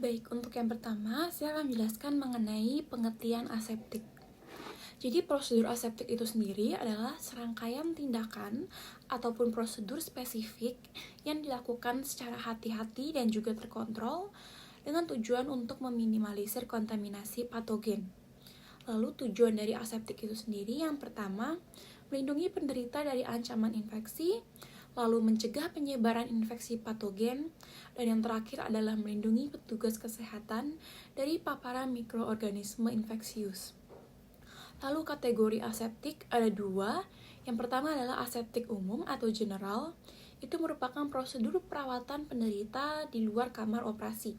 Baik, untuk yang pertama, saya akan menjelaskan mengenai pengertian aseptik. Jadi, prosedur aseptik itu sendiri adalah serangkaian tindakan ataupun prosedur spesifik yang dilakukan secara hati-hati dan juga terkontrol dengan tujuan untuk meminimalisir kontaminasi patogen. Lalu tujuan dari aseptik itu sendiri yang pertama, melindungi penderita dari ancaman infeksi, lalu mencegah penyebaran infeksi patogen, dan yang terakhir adalah melindungi petugas kesehatan dari paparan mikroorganisme infeksius. Lalu kategori aseptik ada dua. Yang pertama adalah aseptik umum atau general. Itu merupakan prosedur perawatan penderita di luar kamar operasi.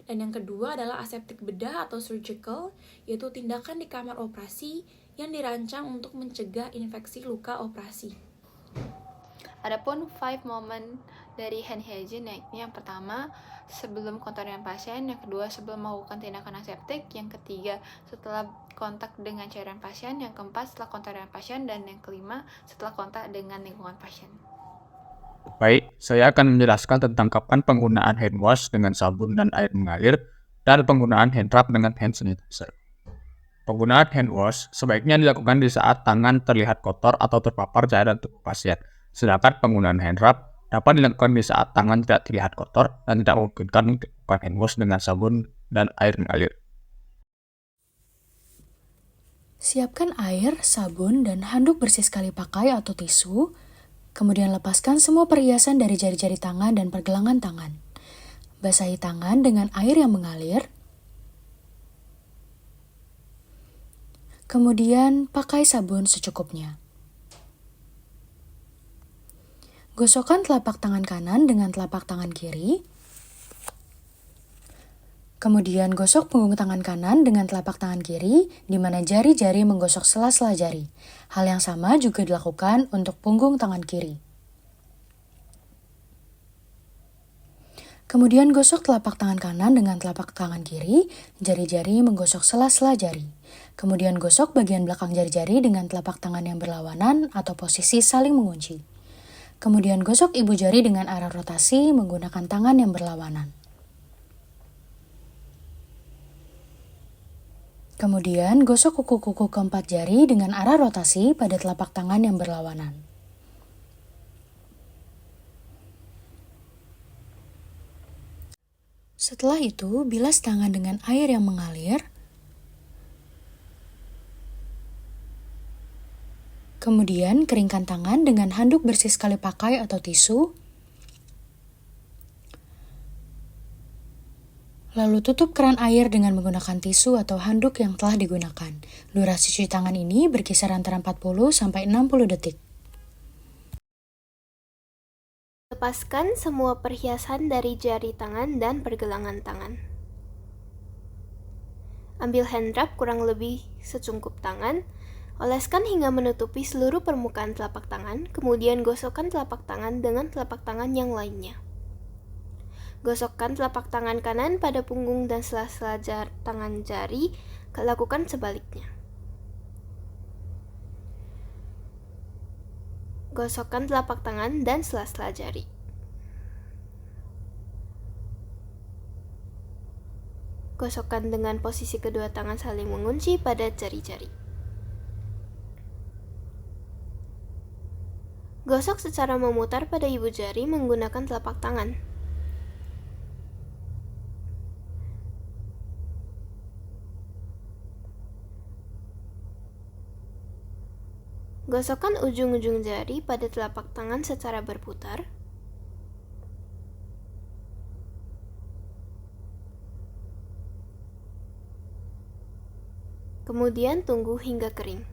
Dan yang kedua adalah aseptik bedah atau surgical, yaitu tindakan di kamar operasi yang dirancang untuk mencegah infeksi luka operasi. Adapun 5 moment dari hand hygiene, yaitu yang pertama sebelum kontak dengan pasien, yang kedua sebelum melakukan tindakan aseptik, yang ketiga setelah kontak dengan cairan pasien, yang keempat setelah kontak dengan pasien, dan yang kelima setelah kontak dengan lingkungan pasien. Baik, saya akan menjelaskan tentang kapan penggunaan hand wash dengan sabun dan air mengalir dan penggunaan hand rub dengan hand sanitizer. Penggunaan hand wash sebaiknya dilakukan di saat tangan terlihat kotor atau terpapar cairan tubuh pasien. Sedangkan penggunaan hand rub dapat dilakukan di saat tangan tidak terlihat kotor dan tidak memungkinkan untuk melakukan hand wash dengan sabun dan air mengalir. Siapkan air, sabun, dan handuk bersih sekali pakai atau tisu. Kemudian lepaskan semua perhiasan dari jari-jari tangan dan pergelangan tangan. Basahi tangan dengan air yang mengalir. Kemudian pakai sabun secukupnya. Gosokkan telapak tangan kanan dengan telapak tangan kiri. Kemudian gosok punggung tangan kanan dengan telapak tangan kiri, di mana jari-jari menggosok sela-sela jari. Hal yang sama juga dilakukan untuk punggung tangan kiri. Kemudian gosok telapak tangan kanan dengan telapak tangan kiri, jari-jari menggosok sela-sela jari. Kemudian gosok bagian belakang jari-jari dengan telapak tangan yang berlawanan atau posisi saling mengunci. Kemudian gosok ibu jari dengan arah rotasi menggunakan tangan yang berlawanan. Kemudian gosok kuku-kuku keempat jari dengan arah rotasi pada telapak tangan yang berlawanan. Setelah itu, bilas tangan dengan air yang mengalir. Kemudian keringkan tangan dengan handuk bersih sekali pakai atau tisu. Lalu tutup keran air dengan menggunakan tisu atau handuk yang telah digunakan. Durasi cuci tangan ini berkisar antara 40 sampai 60 detik. Lepaskan semua perhiasan dari jari tangan dan pergelangan tangan. Ambil hand rub kurang lebih secungkup tangan. Oleskan hingga menutupi seluruh permukaan telapak tangan, kemudian gosokkan telapak tangan dengan telapak tangan yang lainnya. Gosokkan telapak tangan kanan pada punggung dan sela-sela tangan jari, lakukan sebaliknya. Gosokkan telapak tangan dan sela-sela jari. Gosokkan dengan posisi kedua tangan saling mengunci pada jari-jari. Gosok secara memutar pada ibu jari menggunakan telapak tangan. Gosokkan ujung-ujung jari pada telapak tangan secara berputar. Kemudian tunggu hingga kering.